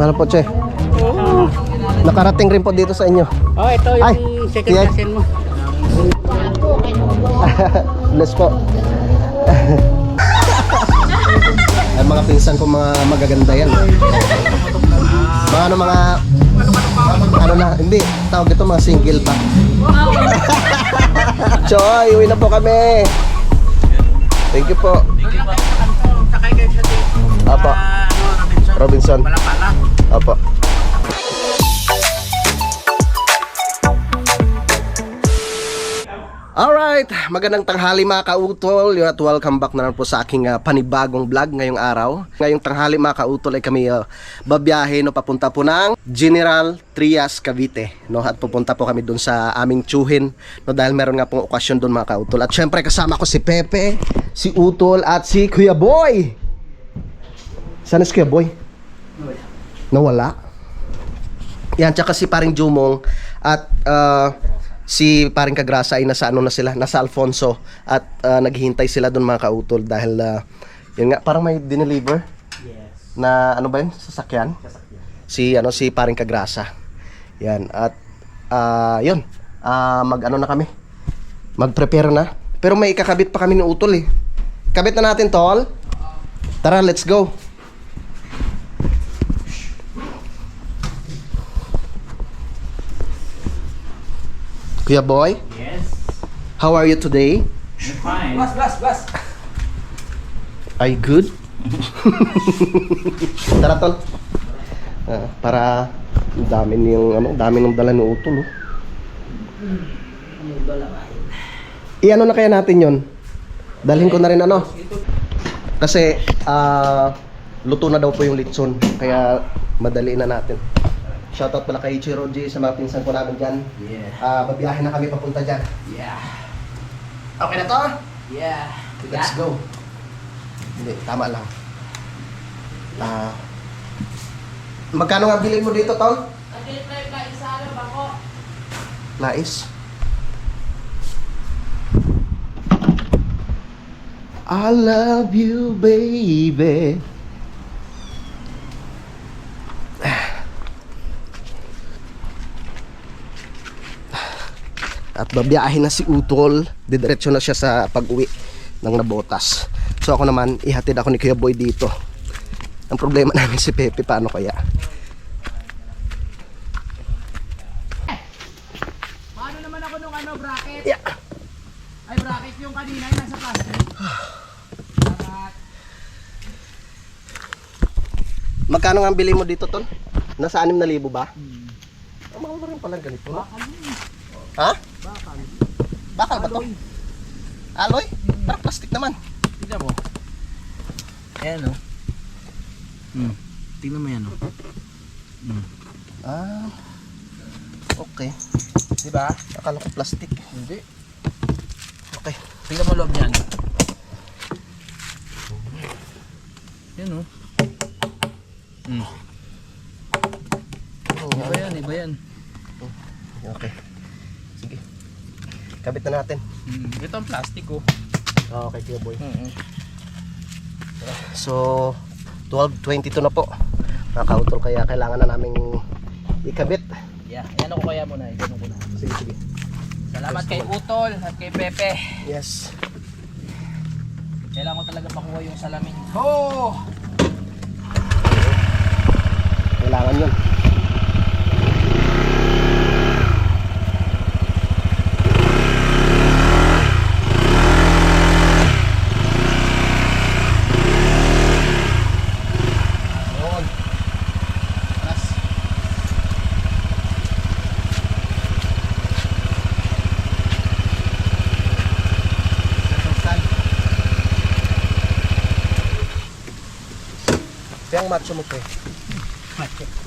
Ano po, Che? Nakarating rin po dito sa inyo. Oh, ito yung Ay, second yeah. cousin mo. Bless po. Ay, mga pinsan ko mga magaganda yan. Ano na, hindi, tawag ito mga single pa. Choy, uwi na po kami. Thank you po. Sakay kayo sa dito. Apo. Robinson. Wala pala. Apo. Alright, magandang tanghali mga kautol at welcome back na naman po sa aking panibagong vlog ngayong araw. Ngayong tanghali mga kautol ay kami babiyahe papunta po ng General Trias, Cavite, at pupunta po kami doon sa aming tsuhin, dahil meron nga pong okasyon doon mga kautol. At syempre kasama ko si Pepe, si Utol at si Kuya Boy. Saan si Kuya Boy? Nawala. Yan, tsaka si paring Jumong at si paring Kagrasa ay nasa na sila, nasa Alfonso at naghihintay sila doon mga kautol dahil yun nga, parang may dineliver. Yes. Na ano ba yun? Sasakyan? Si paring Kagrasa. Yan, at yun, na kami. Mag-prepare na. Pero may ikakabit pa kami ni Utol eh. Kabit na natin, tol. Tara, let's go. Kuya Boy, Yes. how are you today? Fine. Bas. Are you good? Tara, tol. Para dami ng dala ng Utol. I-ano na kaya natin yon? Dalhin ko na rin kasi luto na daw po yung litson, kaya madali na natin. Shoutout pala kay Ichiro G sa mga pinsan ko namin dyan. Yeah. Babiyahe na kami papunta dyan. Yeah. Okay na to? Yeah. Let's go. Hindi, tama lang. Magkano nga bilhin mo dito, Tol? Lais? I love you, baby. At babiyahin na si Utol. Didiretso na siya sa pag-uwi ng Nabotas. So ako naman, ihatid ako ni Kuya Boy dito. Ang problema namin si Pepe, paano kaya? Paano naman ako nung bracket? Yeah. Ay, bracket yung kanina yung nasa plastic. Magkano nga ang bili mo dito, Tol? Nasa 6,000 ba? Mahal na rin pala ganito. Ha? Bakal ba to? Alloy? Parang plastic naman. Tignan mo. Ayan o. Tingnan mo yan o. Okay. Diba? Akala ko plastic. Hindi. Okay. Tingnan mo loob niyan. Yan o. Iba yan. Okay. Sige. Kabit na natin. Ito ang plastic o. Okay, Kuya Boy. So, 12:22 na po. Nakautol, kaya kailangan na naming ikabit. Yeah, ayan ako kaya muna. Ganun ko na. Sige. Salamat kay Utol at kay Pepe. Yes. Kailangan ko talaga makuha yung salamin. Oh! Kailangan yun. Yang macho mo, pre.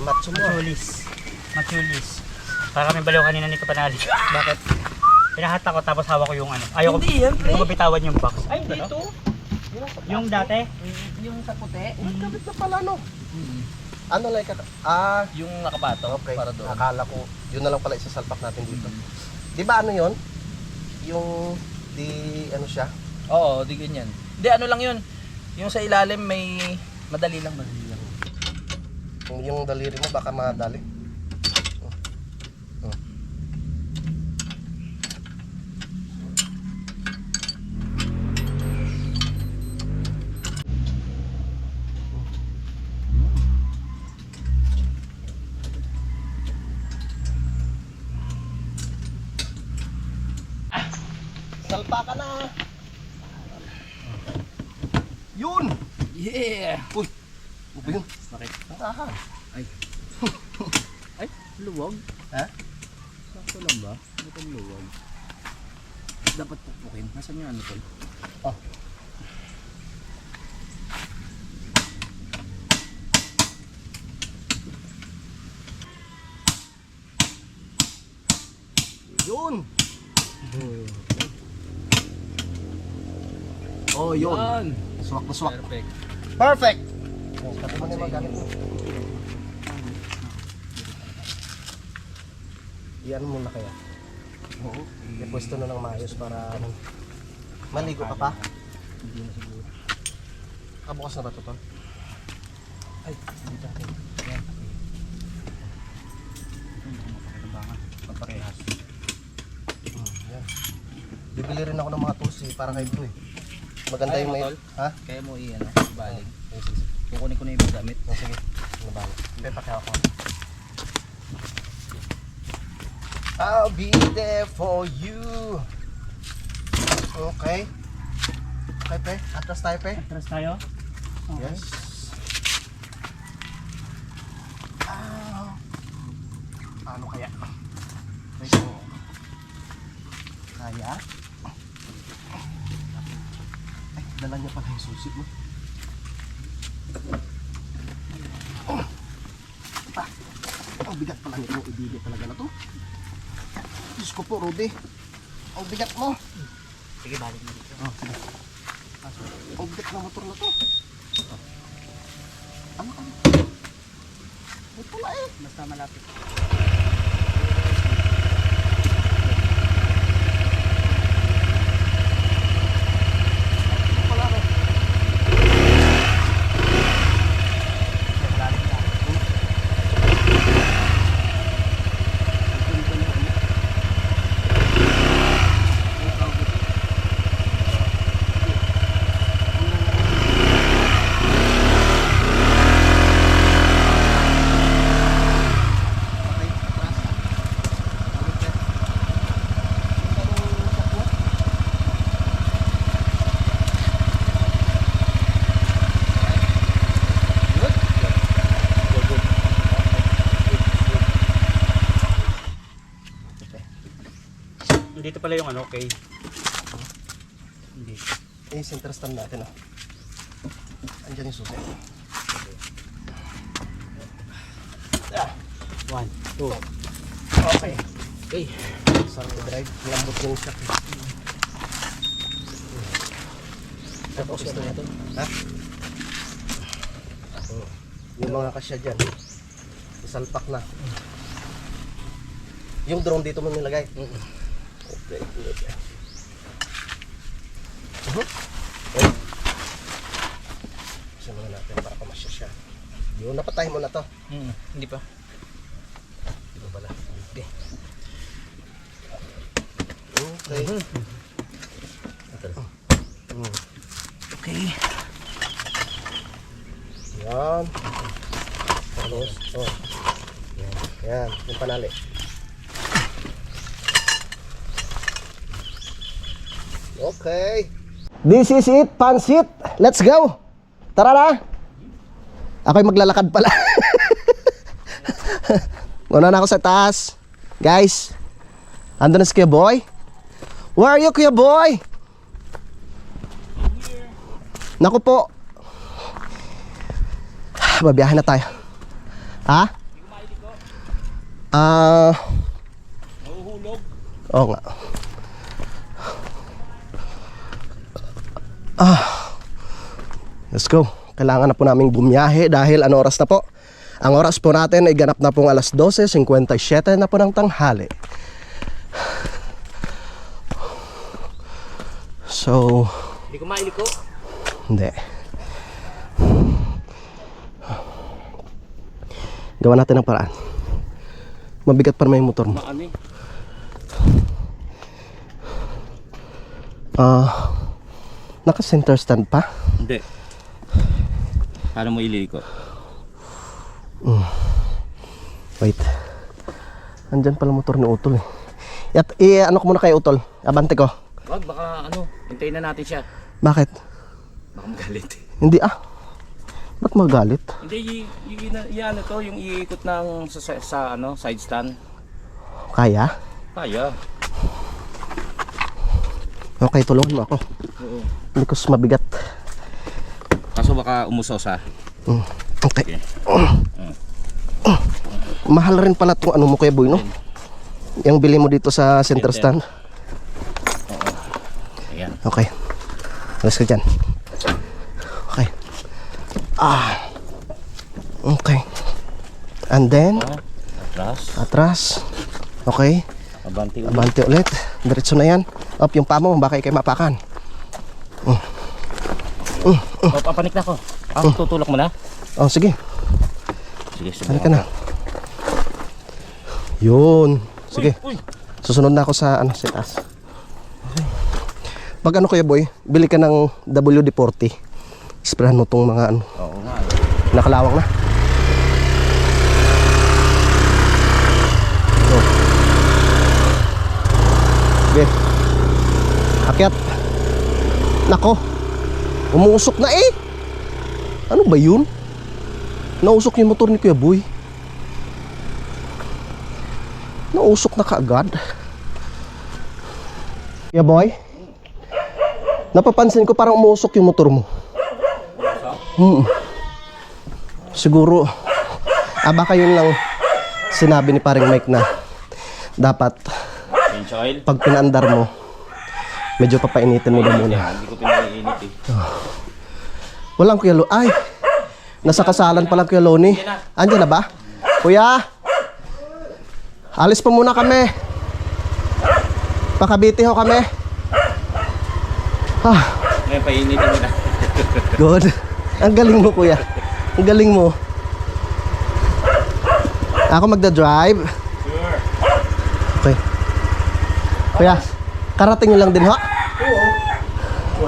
Macho mo. Machulis. Para kami baliw kanina ni Kapanali. Bakit? Pinahata ko tapos hawak ko yung ano. Ayaw ko. Hindi yan, pre. Ayaw ko bitawan yung box. Ay, Dito? dito. Yung dati. Yung sa puti? Magkabit na pala, no? Ano like Yung nakapato. okay. Para doon. Akala ko, yun na lang pala isasalpak natin dito. Di ba ano yun? Yung, ano siya? Oo, di ganyan. Hindi, ano lang yun. Yung sa ilalim may madali lang. Yung daliri mo baka madali. Salpa ka na. Yun. Yeah! Uy. Ano ba yun? Bakit? Ang ahas. Ay, luwag. Ha? Sakto lang ba? Itong luwag. Dapat pupukin. Nasaan yung ano tol? Oh. Yun. Oh, yun. Yan! Swak na swak. Perfect. Perfect. Oh, pati mo na yung gamit mo. Iyan muna kaya. Oo. May pwesto na ng maayos para ano. Maligo ka pa? Hindi na siguro. Bukas na ba ito, Tol? Ay, hindi tayo. Yan. Ito, hindi ko mapakinabangan. Pagparehas. Yan. Bibili rin ako ng mga tools para kay Blue eh. Maganda Kaya yung mo, may... Tol? Ha? Kaya mo i-ano, baling. Sige, sige. Kukunin ko na yung gamit. Oh, sige. Ano ba? Hindi, pakihaw ko. I'll be there for you. Okay. Okay, pe. Atras tayo, pe. Atras tayo? Okay. Yes. Ah. Ano kaya? Ito. Kaya? Ay, dala niya pala yung susi mo. Oh. Ah. Ang bigat pala nito. Ibigay talaga na to. Diyos ko po, Rudy. Ang bigat mo. Sige, balik mo dito. Oh, sige. Ang bigat na motor na to. Ano ka? Ito na eh. Basta malapit. Wala no. Dito pala yung ano, okay. Hindi. Eh, center stand natin, oh. Andyan yung susi. Ah, 1, 2. okay. Okay. Saan ko drive? Lambot yung shock. Tapos na natin. Ha? Oh. Yung mga kasya dyan. Isalpak na. Yung drone dito mo nilagay? Okay, good. Okay. Kasi mga natin para pamasya siya. Yun, napatay mo na to. Hindi pa. Di ba pala? Okay. Okay. Okay. Yan. Tapos, oh. Yan, yan. Yung panali. Okay. This is it, pansit. Let's go. Tara na. Ako'y maglalakad pala. Muna na ako sa taas. Guys, andun na si Kuya Boy. Where are you, Kuya Boy? Naku po. Babiyahin na tayo. Ha? Nahuhulog. Oo nga. Let's go. Kailangan na po naming bumiyahe dahil ano oras na po? Ang oras po natin ay ganap na pong alas 12:57 na po ng tanghali. So, Hindi ko mailiko. hindi. Gawa natin ng paraan. Mabigat pa naman yung motor mo. Maano eh. Naka-center stand pa? Hindi. Paano mo iliko? Wait. Andyan pala motor ni Utol eh. Ano ko muna kay Utol? Abante ko. Wag, baka ano, hintayin na natin siya. Bakit? Baka magalit. Hindi Ba't magalit? Hindi, ano to, yung iikot ng sa ano, side stand. Kaya? Kaya. Okay, tulungan mo ako. Oo. Hindi ko mabigat. Kaso baka umusos ha. Okay. Mahal rin pala itong ano mo Kuya Boy, no? Yung bili mo dito sa center stand. Oo. Ayan. Okay. Alas ka dyan. Okay. Okay. And then, Atras. atras. Okay. Abante ulit. Abante ulit. Diretso na yan. Up yung pamo, baka ikay mapakan. Papanik na ako. Tutulak mo na? Oh, sige. Sige, Ano ka na? Yun. Sige. Uy. Susunod na ako sa taas. Okay. Pag ano Kuya Boy, bili ka ng WD-40. Sprayan mo tong mga ano. Oo nga. Nakalawang na. Oh. Okay. Akyat. Nako. Umusok na eh. Ano ba yun? Nausok yung motor ni Kuya Boy. Nausok na kaagad. Kuya Boy, napapansin ko parang umusok yung motor mo. Siguro baka yun lang sinabi ni paring Mike na dapat Change oil. pag pinaandar mo medyo papainitin mo na muna. Hindi ko pinaiinit eh. Walang Kuya Lo. Ay, nasa kasalan pa lang Kuya Loni. Andiyan na ba? Kuya, alis pa muna kami. Pakabiti ho kami. Ngayon painitin mo na. Good. Ang galing mo Kuya. Ang galing mo. Ako magda-drive. Sure. Okay. Kuya, karating nyo lang din ho? Oo.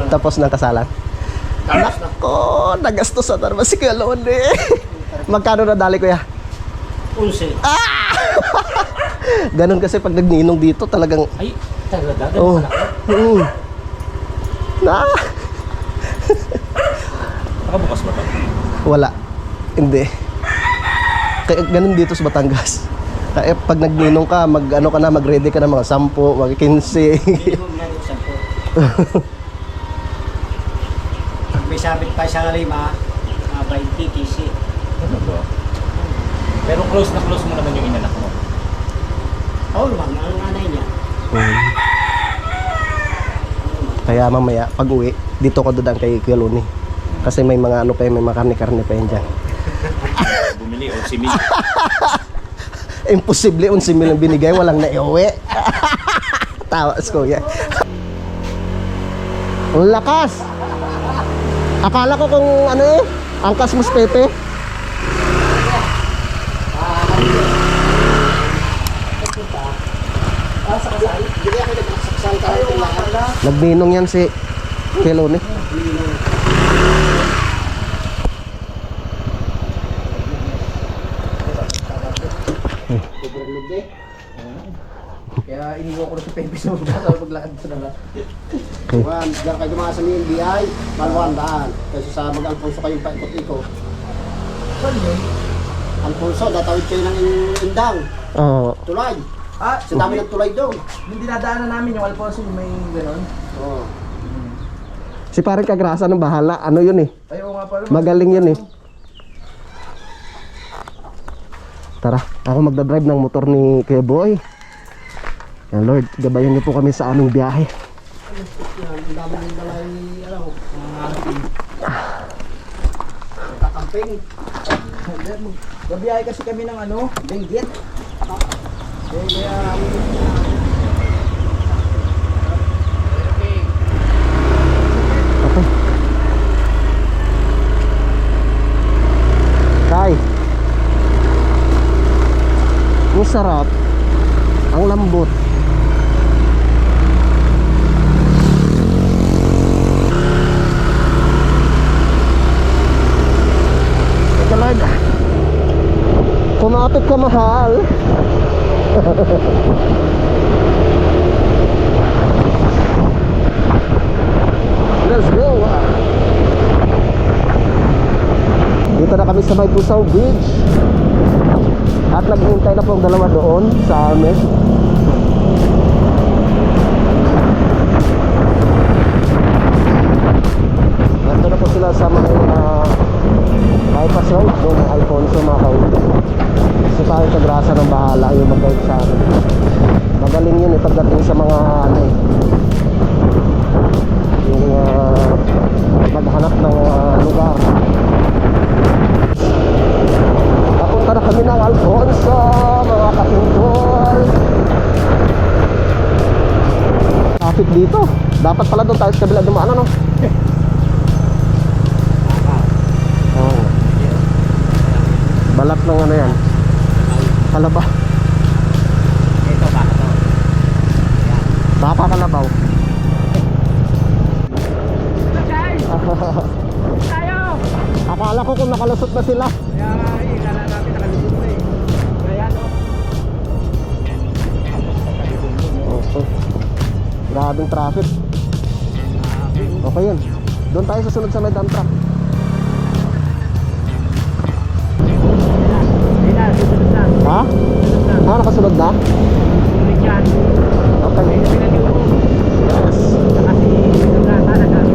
Tapos ng kasalan? Nako, nagastusan na naman si Kuya Loni. Magkano na dali Kuya? 11. Ganon kasi pag nagninong dito talagang Ay, talaga? oh. Na. Nakabukas ba ito? Wala. Hindi. Kaya ganun dito sa Batangas. Kaya pag nagninong ka, mag-ano ka na, mag-ready ka na mga 10, mga 15. Minimum na rin 10. May sabit pa sa kalima, 20 TC. Ano ba? Pero close mo naman yung inanak mo. Oo naman, ang nanay niya. Kaya mamaya, pag uwi, dito ko dadaan kay Kuya Loni. Kasi may mga ano pa yun, may mga karne-karne pa yun dyan. Bumili o simil. Imposible, 11,000 ang binigay, walang naiuwi. Tawa si Kuya. Ang lakas! Akala ko kung ano angkas mas Pepe. Nagninong yan si Kelone. Kaya iniwan ko na si Pepe sa mga sa paglakad sa dala. Juan, diyan kayo mga sa NBI, Malwan daan. Kasi sa mag-Alfonso kayong paikot-ikot. Saan yun? Alfonso, datawid kayo ng Indang, Oo. tulay. Ah, Sa dami ng tulay doon. yung dinadaanan namin yung Alfonso, yung may gano'n. Oh. Si parang Kagrasa ng bahala. Ano yun eh? Ayaw nga pala. Magaling yun eh. Tara, ako magdadrive ng motor ni Kuya Boy. Yan Lord, gabayan niyo po kami sa aming biyahe. Ang dami ng dalay, ano, kakamping. Gabiyahe kasi kami ng ano, Benguet. Kaya Okay. Tay. Ang sarap. Ang lambot. Teka Lord, kumapit ka mahal. Let's go. Dito na kami sa May Pusaw Beach. At naghihintay na pong dalawa doon sa amin. Nandito na po sila sa mga bypass road doon ng Alfonso, mga kauto. Kasi tayo kagrasa ng bahala yung mag-guide sa amin. Magaling yun pagdating sa mga ano eh, yung maghanap ng lugar. Papunta na kami ng Alfonso, mga kasingkol. Traffic dito. Dapat pala doon tayo sa kabila dumaan, ano? Oh. Balat ng ano yan? Kalaba. Ito ba ito? Baka kalabaw. Tayo! Akala ko kung nakalusot na sila. Kaya ikala natin nakalusot na eh. Kaya no? Okay. Grabing traffic. Okay yun. Doon tayo susunod sa may dump truck. Hindi na, susunod na. Ha? Susunod na. Ah, nakasunod na? Susunod yan. Okay. May pinag-iwo. Yes. Kasi ito na, sana kami.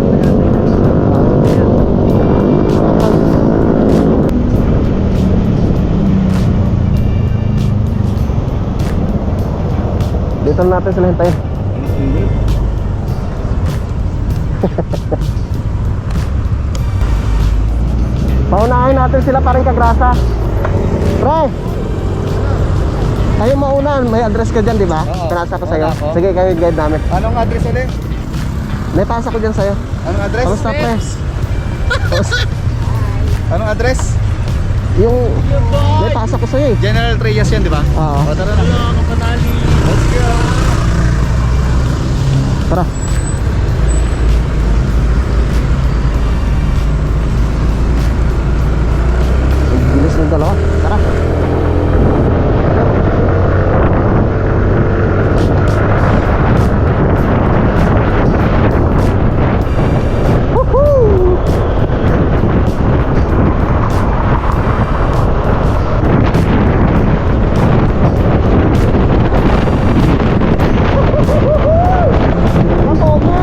Dito na natin sila hintayin. Paunahin natin sila pa rin kagrasa. Pre! Tayo mauna, may address ka dyan, di ba? Oo. Pinasa ko sa'yo. Wala po. Sige, kayo guide namin. Anong address ulit? May pasa ko dyan sa'yo. Anong address? Kamusta, pre? Anong address? Yung may pasa ko sa'yo eh. General Trias yan, di ba? Oo. O, tara na. Let's go. Tara. Ang bilis ng dalawa. Tara. Woohoo! Ang pogi!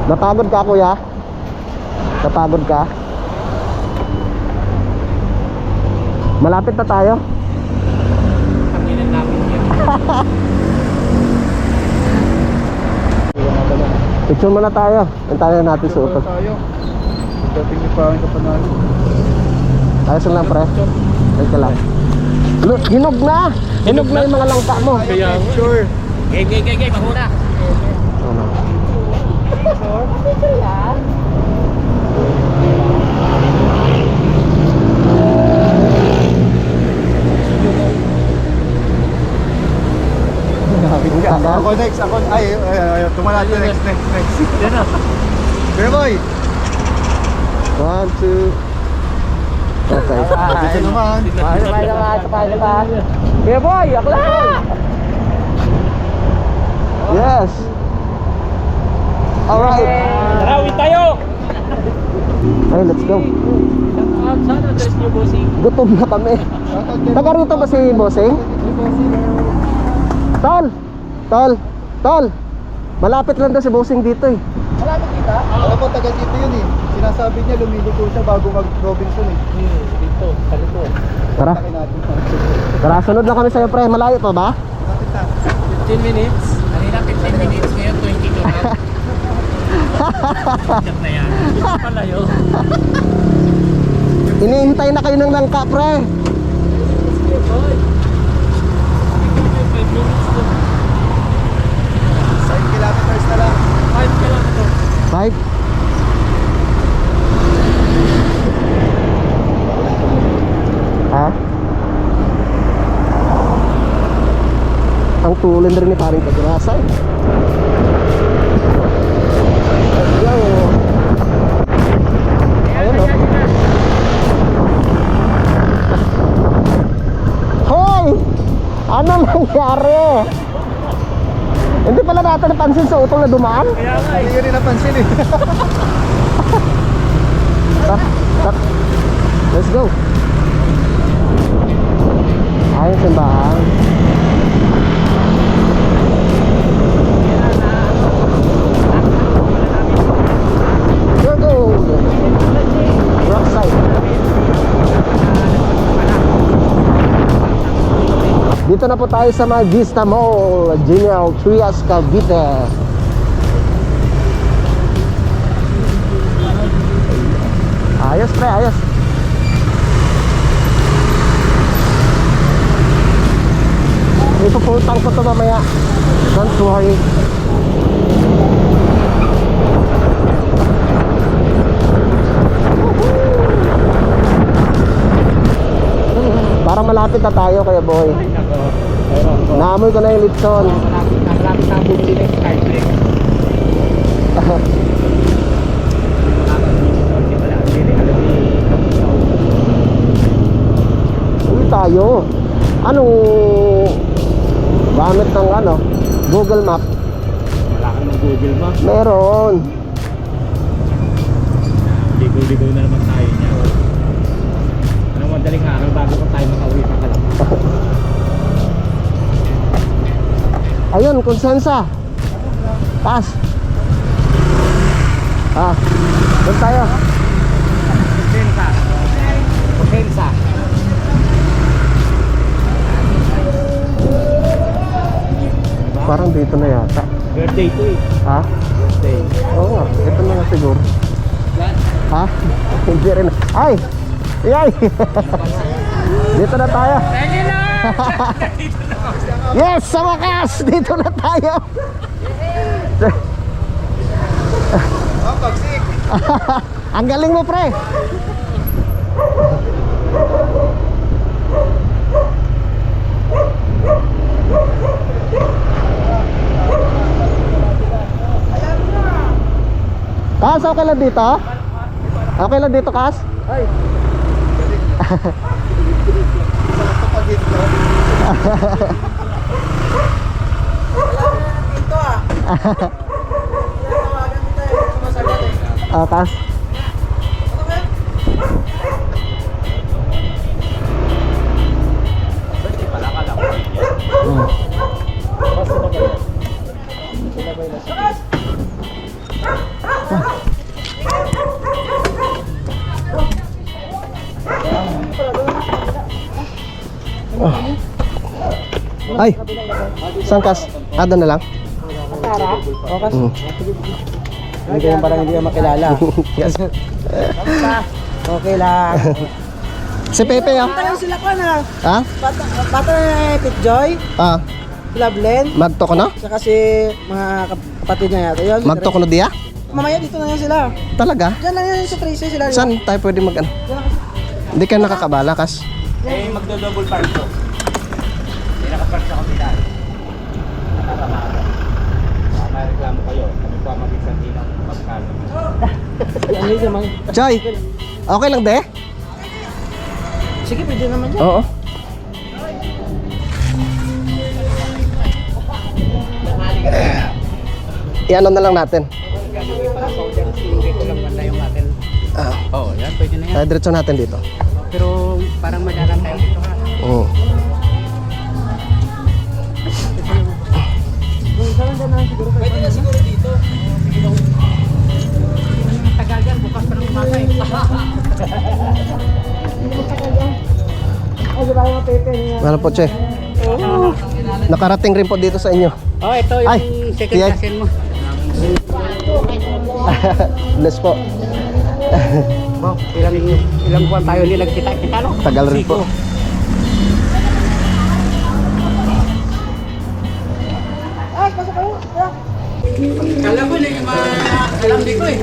Napagod ka, kuya? Napagod ka? Malapit na tayo. Pangilan namin yan. Picture muna tayo. Hintayin natin sa utot. Tayo. Dating ni Pangin ka panalo. Ayos lang, pre. Ayos ka lang. Hinog na! Hinog na yung mga langka mo. Sure. Gay, mahuna. Ano? Tagal? Ako next, ako. Ay, tumala natin next. Yan na. Bear boy. 1, 2. Okay. Dito naman. Sakay naman. Hey boy, akla! Yes. Alright. Tarawin tayo! Hey, let's go. Saan address niyo, bossing? Gutom na kami. Taga rito ba si Bossing? Tol. Malapit lang daw si Bossing dito eh. Malapit dito? Alam mo, taga dito yun eh. Sinasabi niya, lumiliko siya bago mag-Robinson eh. Dito, kalito. Tara. Takin natin. Tara, sunod lang kami sa'yo, pre. Malayo pa ba? Malapit na. 15 minutes. Kanina 15 minutes, ngayon 22 na. Sikat na yan. Ito pala yun. Inihintay na kayo ng langka, pre. Sige, boy. 5 minutes to. 5 kilometers na lang. 5 kilometers. 5. habulin rin ni paring Kagrasay. Let's go. Ayun o. Hoy! Ano nangyari? Hindi pala natin napansin sa utol na dumaan? Kaya nga Hindi yun napansin eh. Tak. Let's go. Ayun simbahan. Here go. Rockside. Dito na po tayo sa Magista Mall, General Trias, Cavite. Ayos pre, ayos. Ipuputang ko to mamaya. Don't worry. Parang malapit na tayo kaya boy. Naamoy ko na yung litson. Malapit na bumili na yung skybrake. Uy tayo. Anong gamit ng ano? Google Map? Wala kang mag-google ba? Meron. Ligaw-ligaw na naman tayo niya. Anong madaling araw bago pa tayo makauwi pa ka lang. Ayun, konsensa. Pass. Doon tayo. Pensa. Pensa. Parang dito na yata. Birthday to eh. Ha? Birthday. Oo nga, ito na nga siguro. Ha? Hindi rin. Ay! Ay! Dito na tayo. Yes! Sa wakas! Dito na tayo. Oh, pagsik. Ang galing mo pre. Kas, okay lang dito? Okay lang dito, Kas? Ay. Sakto pag dito. Dito ah. Tawagan kita eh. Sumasagot eh. Kas? Ay, saan Kas? Doon na lang? Hindi ko yung parang hindi ka makilala. Yes. Okay lang. Si Pepe ah. Tayo sila ko na. Ha? Bata na Pit Joy, Ah, Loveland, magto ko na? saka si mga kapatid niya yata. Yun, Magto ko na diya? mamaya dito na yan sila. Talaga? Diyan lang yan sa Tracy sila. Saan tayo pwede mag ano? Hindi ka nakakabala, Kas? Eh, magdo-double park ko. Hindi nakapark sa kapital. Nakakamaga. May reklamo kayo. Kami po ang mag-examine ng pagkalo. Yan din naman. Choy, okay lang de? Sige, pwede naman yan. Oo. I-ano na lang natin. Dito lang banda yung atin. Oo, yan. Pwede na yan. Diretso natin dito. Pero parang madalang tayo dito ha. Oo. Pwede na siguro dito. Tagal yan. Bukas pa ng umaga eh. Ay, di ba yung Pepe niya? Ano po, Che? Nakarating rin po dito sa inyo. Oh, ito yung Ay, second tiyay. cousin mo. Bless po. Wow, ilang buwan tayo hindi nagkita-kita no? Tagal rin po. Ay, pasok kayo. Kala ko na yung mga kalambi ko eh.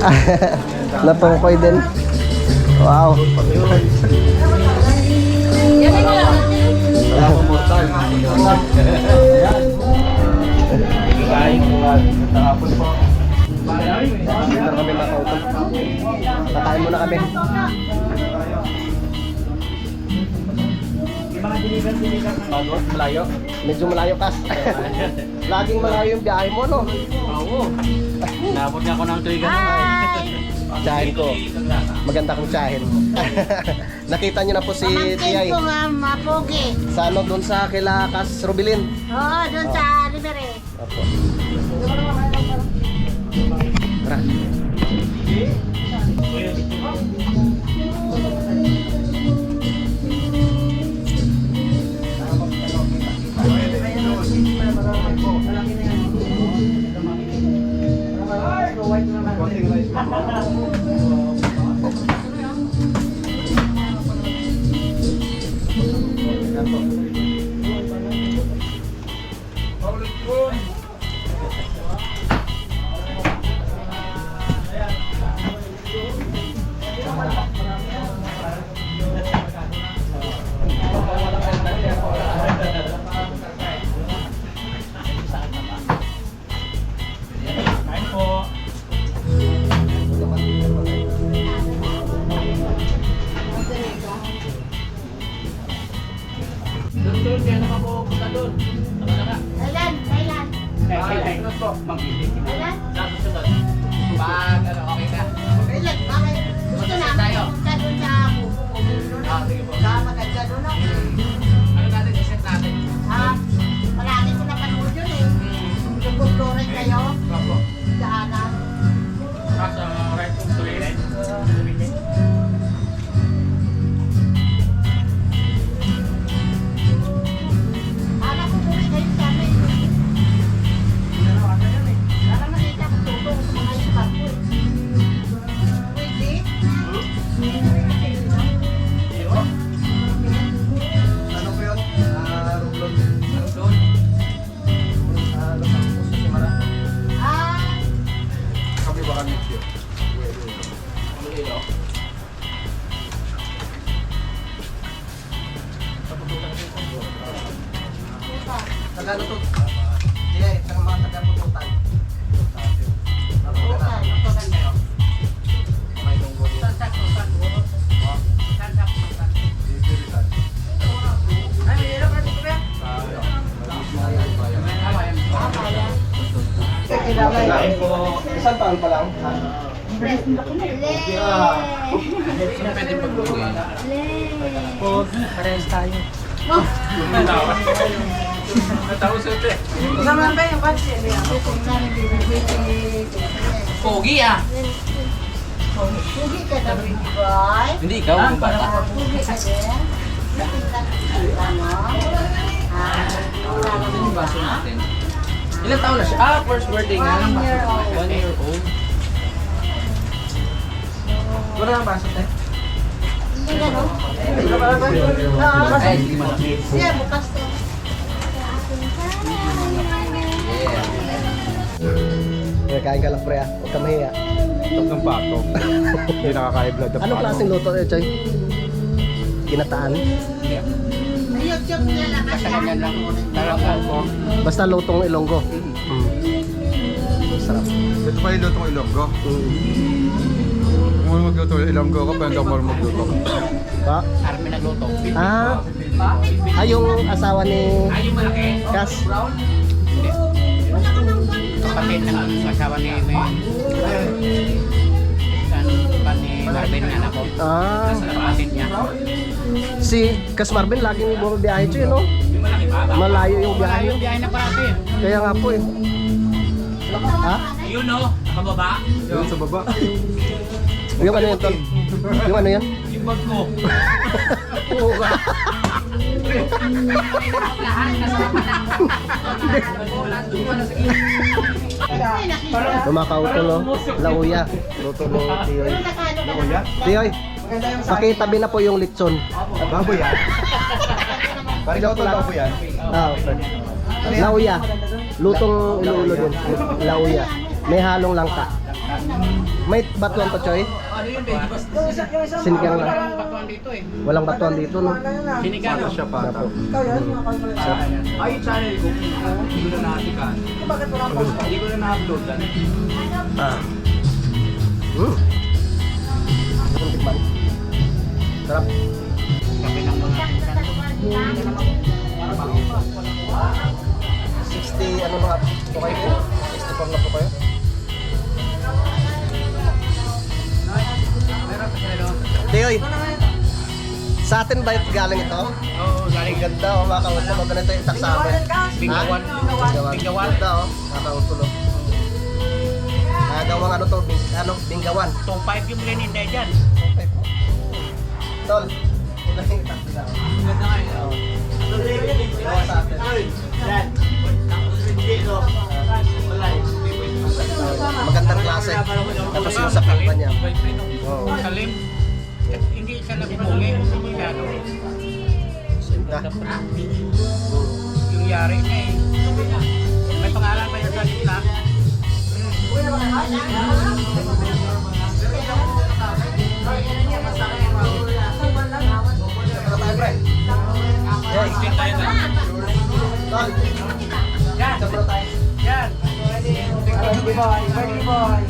Natungkoy din. Wow. Dito na kami mga kautol. Kakain muna kami. Malayo? Medyo malayo kas. Laging malayo yung biyahe mo, no? Oo. Nabot niya ako ng trigger. Tsahin ko. Maganda kong tsahin. Nakita niyo na po si Tiyay. Pamangkin ko nga, mapogi. Sa ano, doon sa kila Kas Rubilin. Oo, doon sa Rivere. Opo. Tara. Kailan? Kailan? Kailan? Pag ano, okay na. Kailan? Bakit? Gusto na tayo. punta doon sa Bubulo na. Sige po. Sa maganda doon ako. Ano natin, iset natin. Ha? Palagi ko napanood yun eh. Yung bublorin kayo. Opo. Daanan. Nasa right to straight. Alam ko tuloy kayo sa amin. Parang nakita ko tulong sa mga iba ko eh. Pwede? Ano po yun? Rublon. Ano doon? Ah, Kami ba kami yun? Ano yun? Tagano to? Tiyay, taga mga taga-pututan. bukan. Saan kayo? May lunggo din. Saan sa Ay, may hirap natin ko ba? Ah, kaya. Kailangan po. Isang taon pa lang. Le. Pwede pagbuhay. Le. Parehas tayo. Oh. Natapos ito eh. Pogi ah! Pugi ka na, baby boy. Hindi, ikaw ang bata. Pugi ka din. Nakita mo? Ah, wala lang Yung baso natin. Ilang taon na siya? Ah, first birthday nga. 1 year old. 1 year old. Wala nang baso tayo. Hindi gano'n? Ay, hindi malaki. Siya, bukas to. Yeah. Kain ka lang pre ah. Huwag ka mahiya. Top ng pato. Hindi nakaka-blood ng Anong klaseng luto eh, Choy? Ginataan? YouTube niya lang Basta ganyan lang. Talagang po. Basta lutong Ilonggo. Sarap. Ito pa yung lutong Ilonggo. Kung magluto Ilonggo ko, pero hindi ako marunong magluto. Pa? Army nagluto. Ah, yung asawa ni Ay, yung malaki? Kas. Brown? Hindi. Kapatid ng asawa ni Marvin nga ako. Ah, Sa kapatid niya. si Kas Marvin laging bumabiyahe Choy, no? Yung malaki ba? Malayo yung biyahe. Malayo yung biyahe na parati. Kaya nga po eh. Ha? Yun o, nakababa. Yun sa baba. Yung ano yun, Tol? Yung ano yan? Yung bag ko. Oo ka. Lumakauto no? Lauya. Luto mo, Tiyoy. Tiyoy, pakitabi na po yung litson. Baboy yan. Parang ikaw ito baboy yan. Ah, okay. Lauya. Lutong Iloilo din. Lauya. May halong langka. May batuan to, Choy? Ano yun, baby? Sinigang lang. Walang batuan dito eh. Walang batuan dito, no? Sinigang. Siya pa. Apo. Ay, channel ko. Hindi ko na nakatikan. Hindi ko na na-upload yan. Ah. Tikman. Sarap. Kami ng mga 60, ano na po kayo po? 64 na po kayo? Teoy, sa atin ba galing ito? Oo, galing Ang ganda oh, mga kautol. Oh, ganito yung itak sa amin. Bingawan. Bingawan. Bingawan. Ganda oh, mga kautol. Oh. Gawang ano to, Bingawan. 2.5 yung lininday dyan. Okay po. Tol, ito yung itak nila. Oh. Ganda nga yun. Oo. Gawa sa atin. Magandang klase. Tapos yung sa pipa niya. Oo. Salim. Hindi siya nabibungi. Masyado. Ganda. Yung yari niya eh. May pangalan pa yun sa gitna. Yes. Tol, Yan. sabro tayo. Yan. Birthday boy. Birthday boy.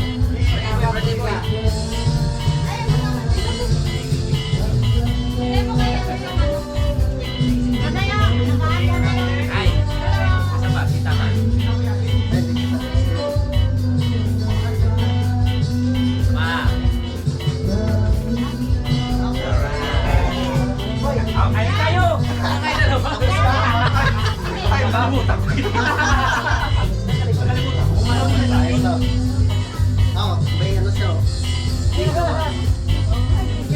Ay. Kasama. Kita ka. Ma. Ay tayo. Ay dalawa. Ay bamutak. Oo, may ano siya. Oh.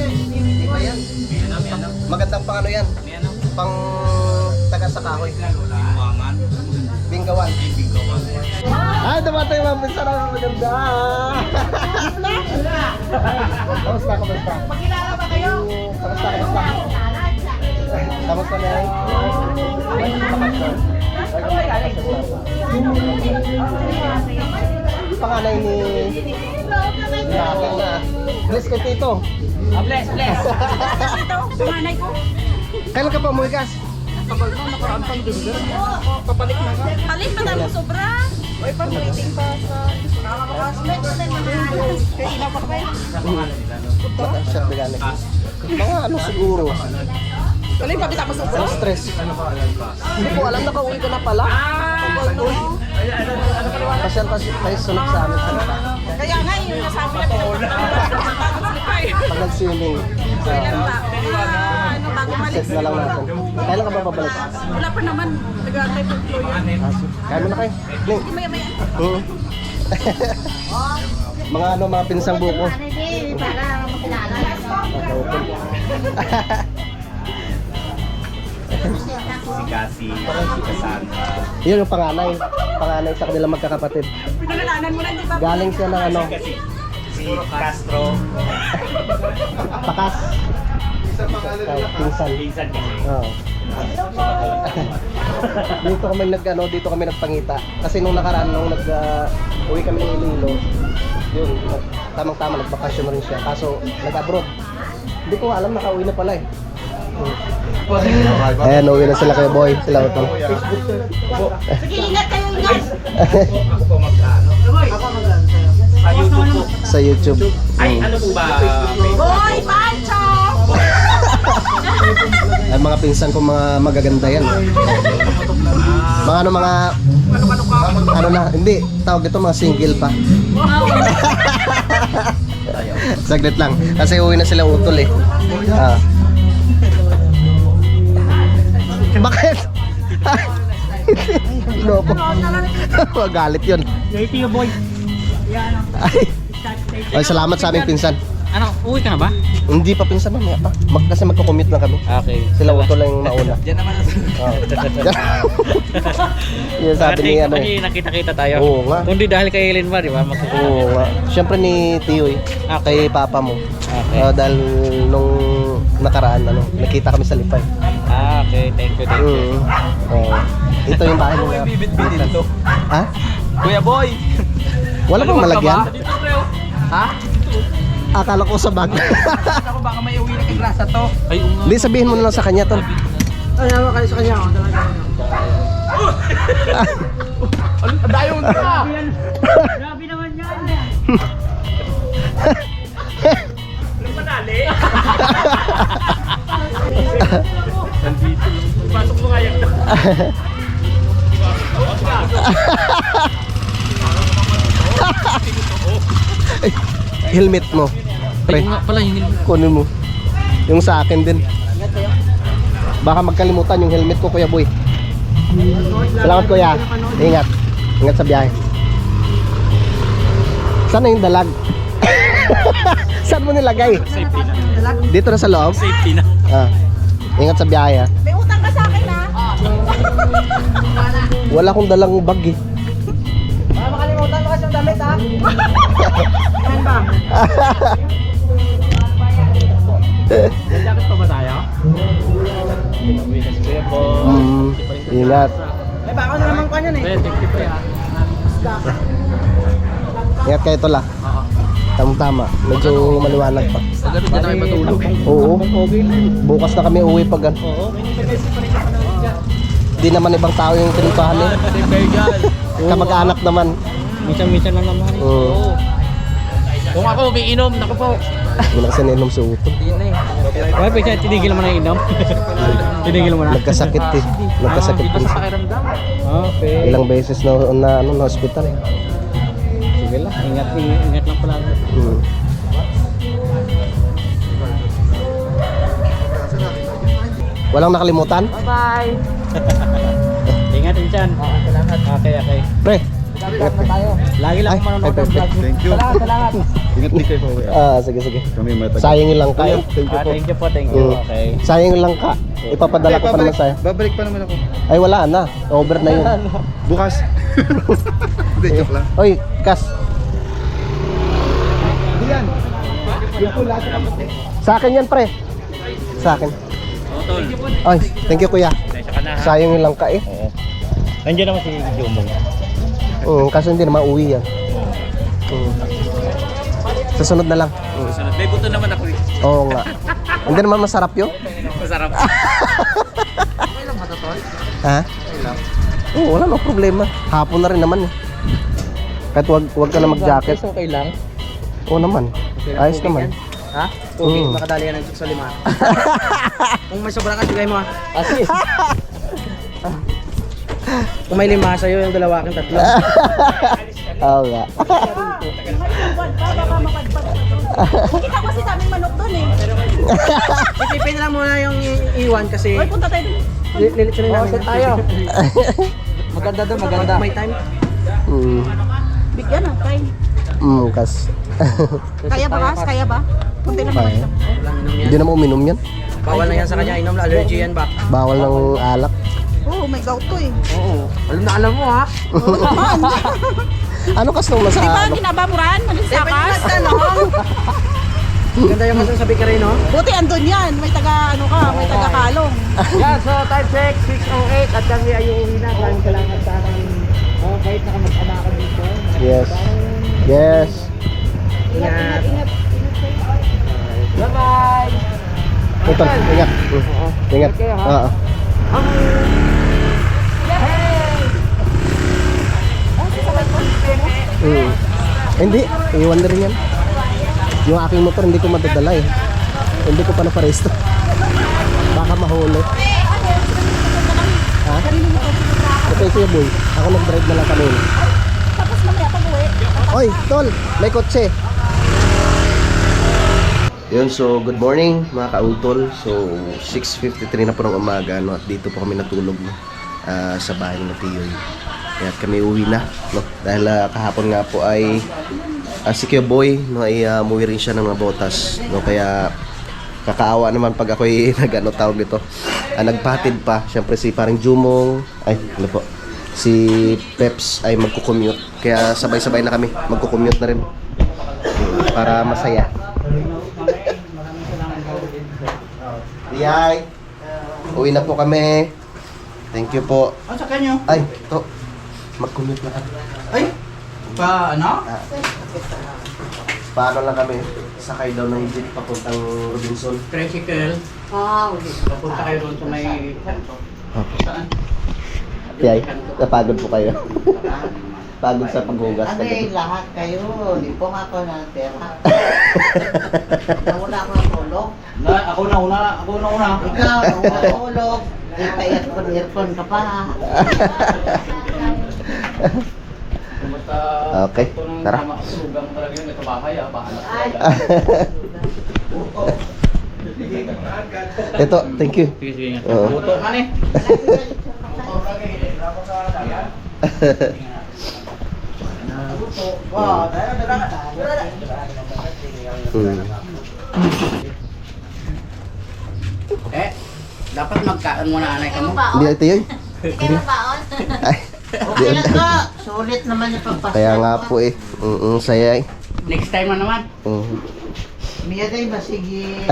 Hindi ba yan? Magandang pang ano yan? Pang taga sa kahoy. Bingawan. Ay, dumatay mga pinsan na maganda. Kamusta, kamusta? Magkilala ba kayo? Kamusta, kamusta? Kamusta na yan? Panganay ni akin na. Bless kay Tito. Bless, bless. Panganay ko. Kailan ka pa umuwi, Kas? Papalit na ka. Palit pa tayo sobra. Oy, pag-rating pa sa Shot veganic. Mga ano siguro. Ano yung pabita mo sobra? Ang stress. Hindi ko alam, nakauwi ka na pala. Pasyal kasi kayo sunod sa amin. Kaya nga yung nasabi na Pag nag-swimming. bago malis. Set na lang natin. Kailan ka ba babalik? Wala pa naman. Nag-aantay po yan. Kaya mo na kayo. Ning. Maya-maya. Mga ano, mga pinsang buko. Para makilala. Si Cassie, si Cassandra. Yun yung panganay. Panganay sa kanila magkakapatid. Pinangalanan mo na, di ba? Galing siya ng ano, Si Castro. Pakas. Pinsan. Pinsan kasi. Oo. Dito kami dito kami nagpangita. Kasi nung nakaraan nung uwi kami ng Iloilo, yun, tamang-tama nagbakasyon rin siya. Kaso nag-abroad. Hindi ko alam nakauwi na pala eh. Ayan, uwi na sila kay Boy. Sila utol. Sige, ingat kayo, ingat. Ako po mag-ano. Sa YouTube po. Sa YouTube. Ay, ano po ba? Boy, Pancho! Ay, mga pinsan ko mga magaganda yan. Mga ano na, hindi, tawag ito mga single pa. Saglit lang, kasi uwi na sila utol eh. Ah. Bakit? Loko. Magalit yun. Thank you, boy. Ay, salamat sa aming pinsan. Ano, uwi ka na ba? Hindi pa pinsan, mamaya pa. Kasi magko-commute na kami. Okay. Sila utol lang yung mauna. Diyan naman ang... Yun sabi ni ano eh. Nakita-kita tayo. Oo nga. Kundi dahil kay Ellen ba, di ba? Oo nga. Siyempre ni Tio eh. Kay papa mo. Okay. Dahil nung nakaraan, nakita kami sa Lipay. Okay. Thank you, thank you. Ito yung bahay nila. Bibit-bit dito. Ha? Kuya Boy! Wala bang malagyan? Dito, bro. Ha? Akala ko sa bag. Ako baka may uwi na kay grasa to. Ay, Hindi, sabihin mo na lang sa kanya, tol. Ay, naman kayo sa kanya. Ako talaga. Ang dayo mo na. Grabe naman yan. Pasok mo nga yan. Helmet mo. Pre, Pala yung kunin mo. Yung sa akin din. Baka magkalimutan yung helmet ko, Kuya Boy. Salamat, Kuya. Ingat. Ingat sa biyahe. Saan na yung dalag? Saan mo nilagay? Safety na. Dito na sa loob? Safety na. Ah. Ingat sa biyahe, ha. May utang ka sa akin ha. Wala akong dalang bag, eh. Baka makalimutan mo kasi yung damit ha. Yan ba? Nagdagat pa ba tayo? Uwi na si Kuya po. Ingat. Ay, baka na naman kanya eh. Thank you po yan. Ingat kayo, tol, ah. Tama-tama. Medyo maliwanag pa. Agad na tayo matulog. Oo. Bukas na kami uwi pag ano. Oo. Di naman ibang tao yung tinutahan eh. Kamag-anak naman. Minsan-minsan lang naman. Oo. Kung ako umiinom, naku po. Hindi na kasi nainom sa uto. Why pa siya, tinigil mo na inom? Tinigil mo na? Nagkasakit eh. Nagkasakit din siya. pakiramdam. Okay. Ilang beses na hospital. Sige lang, ingat lang pala. Hmm. Walang nakalimutan? Bye-bye. Ingat din dyan. Salamat. Okay. Pre, Lagi lang Ay, ako manonood ng perfect. vlog. Thank you. Salamat. Ingat din kayo. sige. Kami matagal. Sayang yung langka eh. Thank you po. Thank you po, thank you. Mm. Okay. Sayang yung langka. Ipapadala ko pa naman sa'yo. Babalik pa naman ako. Ay wala na. Over na yun. Bukas. Hindi, joke lang. Oy, Kas. Sa akin yan, pre. Sa akin. Tol. Ay, thank you, kuya. Tensya ka na ha. Sayang yung langka eh. Oo. Nandiyan naman si Jumong. Kaso hindi naman uwi yan. Sa sunod na lang. Sunod. May buto naman ako eh. Oo nga. Hindi naman masarap yun. Masarap. Ha? Oo, wala no problema. Hapon na rin naman eh. Kahit wag ka na mag-jacket. Okay lang. Oo naman. Ayos naman. Ha? Okay, Mm. makadali ka ng sa lima. Kung may sobra ka, bigay mo ha. Kasi. Kung may lima sa'yo, yung dalawa aking tatlo. Oo nga. Nakalimutan pa, baka mapadpad pa doon. Kita ko si daming manok doon eh. Isipin na lang muna yung iwan kasi Hoy, punta tayo doon. lilitsunin namin. Tayo. Maganda doon, maganda. May time. Bigyan ng time. Kas. Kaya ba, Kas? Kaya ba? Punta na Kaya. naman. Walang inom yan. Hindi naman uminom yan. Bawal na yan sa kanya, inom na allergy yan ba? Bawal ng alak. Oo, may gout to eh. Oo. Alam mo ha. Oo naman. Ano kas nung nasa Di ba, ano? ginabamuran? Malisa Kas? Ganda yung masasabi ka rin, no? Buti andun yan. May taga, ano ka, may taga kalong. Yan, so time check, 6:08 at kami ay uuwi na. Maraming salamat sa akin. Kahit nakamag-anakan dito. Yes. Yes. Ingat. Ingat. Bye-bye! Ito, ingat. Ingat. Okay, ha? Oo. Hindi, iwan na rin yan. Yung aking motor hindi ko madadala eh. Hindi ko pa naparesto. Baka mahuli. Ha? Ito yung Kuya Boy. Ako nag-drive na lang kanina. Tapos mamaya pag uwi. Oy, tol, may kotse. Yun, so good morning mga kautol. So 6:53 na po ng umaga, no? At dito po kami natulog, no? Sa bahay ng Tiyoy. Kaya kami uwi na, no? Dahil kahapon nga po ay si Kuya Boy, no, ay umuwi rin siya ng mga botas, no? Kaya kakaawa naman pag ako'y nag-ano tawag nito, nagpatid pa. Siyempre si parang Jumong, ay ano po, si Peps ay magko-commute. Kaya sabay-sabay na kami, magko-commute na rin para masaya. Yay! Uwi na po kami. Thank you po. Ano sa kanyo? Ay, to. Mag-commute na kami. Ay! Pa ano? Paano lang kami? Sakay daw ng jeep papuntang Robinson. Tricycle. Wow. Papunta kayo doon sa may kanto. Saan? Yay, napagod po kayo. Pagod sa paghugas. Ano yung lahat kayo? Hindi po nga ako ng pera. Nawala ako ng tulog. Ako na una. Ikaw, nawala ng tulog. Ipa-earphone ka pa. Basta Okay, ito ng tara. sugang talaga yun. Ito bahay bahala. Ito, thank you. Sige, sige nga. Oo. Buto ka ni. Dapat magkaan muna anay ka mo. Hindi ito yun. Ikaw na baon? Ay, Okay lang ka. Sulit naman yung pagpasok. kaya nga po eh. Saya eh. Next time na naman. Miya day masigi.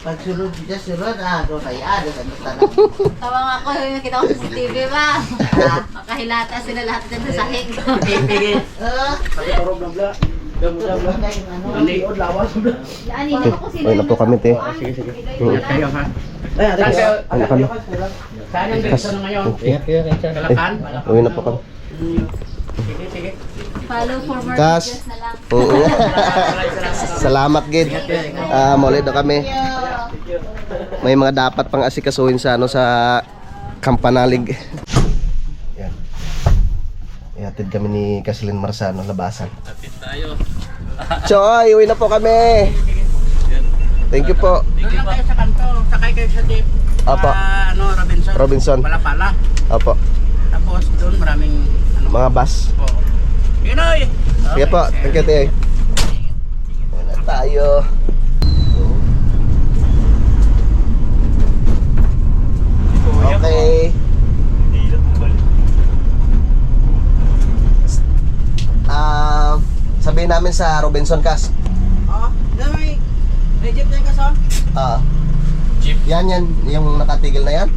Pagsulod dito, sulod. Doon kaya. Doon ano talaga. Tawa nga ako yung nakita ko sa TV ba? Makahilata sila lahat dyan sa sahig. Pigil. Ano? Hindi. Ani na ko sila. Uy na po kami te. Sige, sige. Ingat kayo ha. Saan kayo? Ano kami? Saan yung direksyon na ngayon? Kalakan? Uy na po kami. Sige, sige. Follow for more Kas. videos na lang. Oo. Salamat gid. Maulit na kami. May mga dapat pang asikasuhin sa ano sa Kampanalig. Yan. Ihatid kami ni Kasilin Marsano labasan. Atid tayo. Choy, uwi na po kami. Thank you po. Doon lang kayo sa kanto. Sakay kayo sa jeep. Apo. Robinson. Robinson. Palapala. Opo. Tapos doon maraming Mga bus. po. Pinoy! Sige po. Thank you, Tiyo. Uwi na tayo. Okay. Sabihin namin sa Robinson Cas. May jeep na ka Jeep? Yan, yung nakatigil na yan.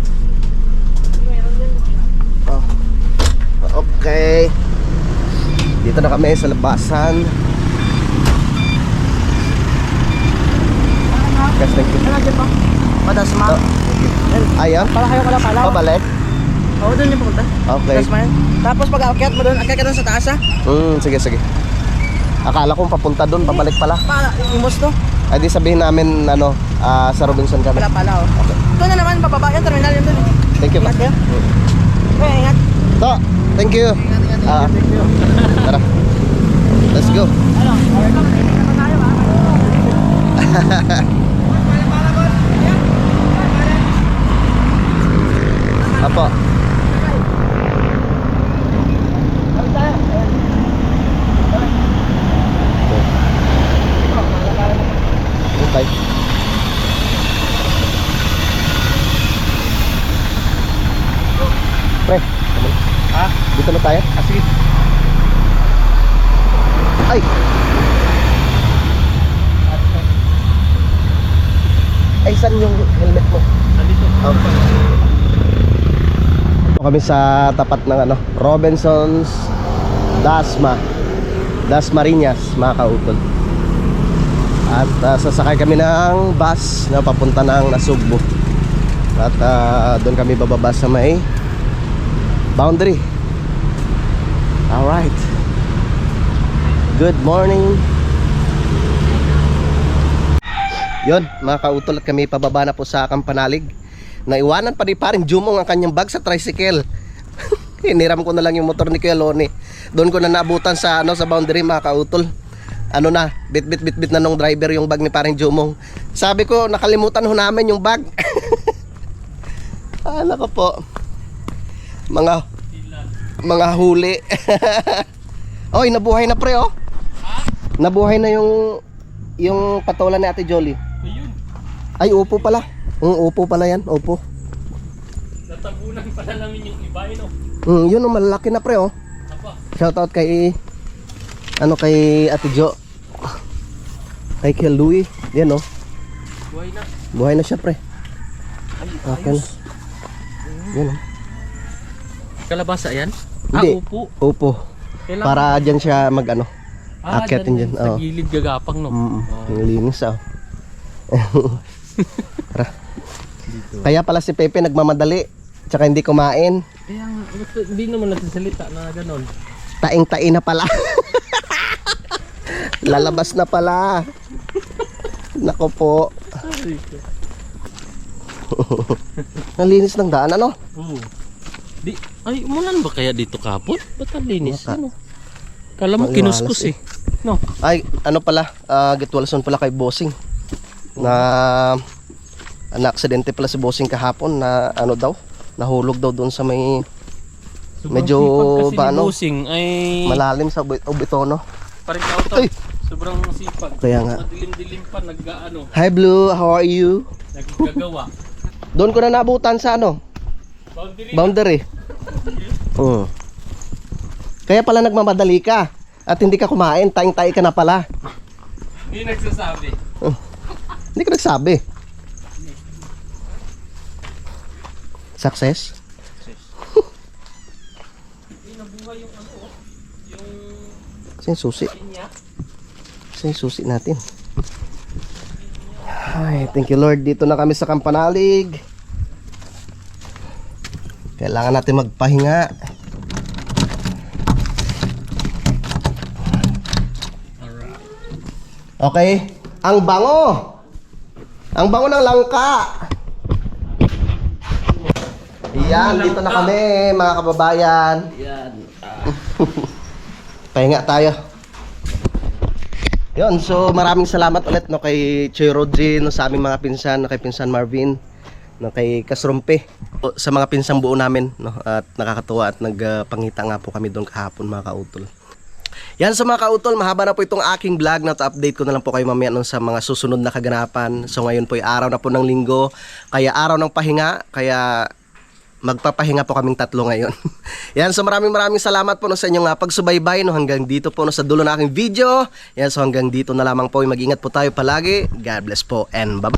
Oh. Okay. Dito na kami sa labasan. Guys, thank you. Madas ma. Ayan. Para kayo pala. Pabalik. Oo, doon yung pumunta. Okay. Tapos pag aakyat mo doon, akyat ka doon sa taas ha. Sige, sige. Akala kong papunta doon, pabalik pala. Para, imos to. Ay di sabihin namin sa Robinson kami. Pala oh. Doon na naman, bababa yan, terminal yun doon. Thank you. Ingat kayo. Okay, ingat. To, thank you. Tara. Let's go. Apo. Okay. Pre, Ha? dito na tayo. Sige. Ay! Ay, saan yung helmet mo? Nandito. Kami sa tapat ng Robinson's Dasmariñas, mga kautol. At sasakay kami ng bus na papunta ng Nasugbo. At doon kami bababa sa may boundary. Alright. Good morning. Yon, mga kautol, at kami pababa na po sa Kampanalig. Naiwanan pa ni paring Jumong ang kanyang bag sa tricycle. Hiniram ko na lang yung motor ni Kuya Loni. Doon ko na naabutan sa sa boundary, mga kautol. Bit na nung driver yung bag ni paring Jumong. Sabi ko, nakalimutan ho namin yung bag. Nako po. Mga huli. Oy, nabuhay na pre oh. Nabuhay na yung patola ni Ate Jolie. Ay, upo pala. Upo pala yan, upo. Natabunan pala namin yung iba, no? Yun oh, malalaki na pre oh. Shoutout kay kay Ate Jo. Kay Kuya Louie. Yan oh. Buhay na. Buhay na siya pre. Okay na. Yan oh. Kalabasa yan? Hindi. Upo. Upo. Kailangan. Para dyan siya Akyatin dyan. Sa Oh. gilid gagapang, no? Ang linis Tara. Kaya pala si Pepe nagmamadali. Tsaka hindi kumain. Kaya nga, hindi naman nagsasalita na gano'n. Taing-tain na pala. Lalabas na pala. Nako po. Ang linis ng daan, ano? Oo. Ay, umulan ba kaya dito kapon? Ba't ang linis? Baka. Ano? Kala mo Maliwalas kinuskus eh. No? Ay, ano pala? Gitwalson pala kay Bossing. Na aksidente pala si Bossing kahapon na ano daw? Nahulog daw doon sa may Sobrang medyo sipag kasi ba, ni ano? Bossing ay malalim sa Ubitono. parang kautot. Ay! Sobrang sipag. Kaya nga. Madilim-dilim pa nag-ano, Hi Blue, how are you? naggagawa. Doon ko na nabutan sa ano? Boundary. Kaya pala nagmamadali ka at hindi ka kumain, taing-taing ka na pala. Hindi nagsasabi. Hindi ka nagsabi. Success? Nabuhay yung ano, yung Saan yung susi? pinya. Saan yung susi natin? Ay, thank you Lord. Dito na kami sa Kampanalig. Kailangan natin magpahinga. Okay. Ang bango. Ang bango ng langka. Yan, dito na kami mga kababayan. Yan. Pahinga tayo. Yun, so maraming salamat ulit no kay Choy Rodri, no, sa aming mga pinsan, no, kay pinsan Marvin, no, kay Kasrumpe, sa mga pinsang buo namin, no, at nakakatuwa at nagpangita nga po kami doon kahapon mga kautol. Yan sa mga kautol, mahaba na po itong aking vlog na update ko na lang po kayo mamaya nun sa mga susunod na kaganapan. So ngayon po ay araw na po ng linggo, kaya araw ng pahinga, kaya magpapahinga po kaming tatlo ngayon. Yan, so maraming salamat po no, sa inyong pagsubaybay no, hanggang dito po no, sa dulo na aking video. Yan, so hanggang dito na lamang po. Mag-ingat po tayo palagi. God bless po and bye-bye.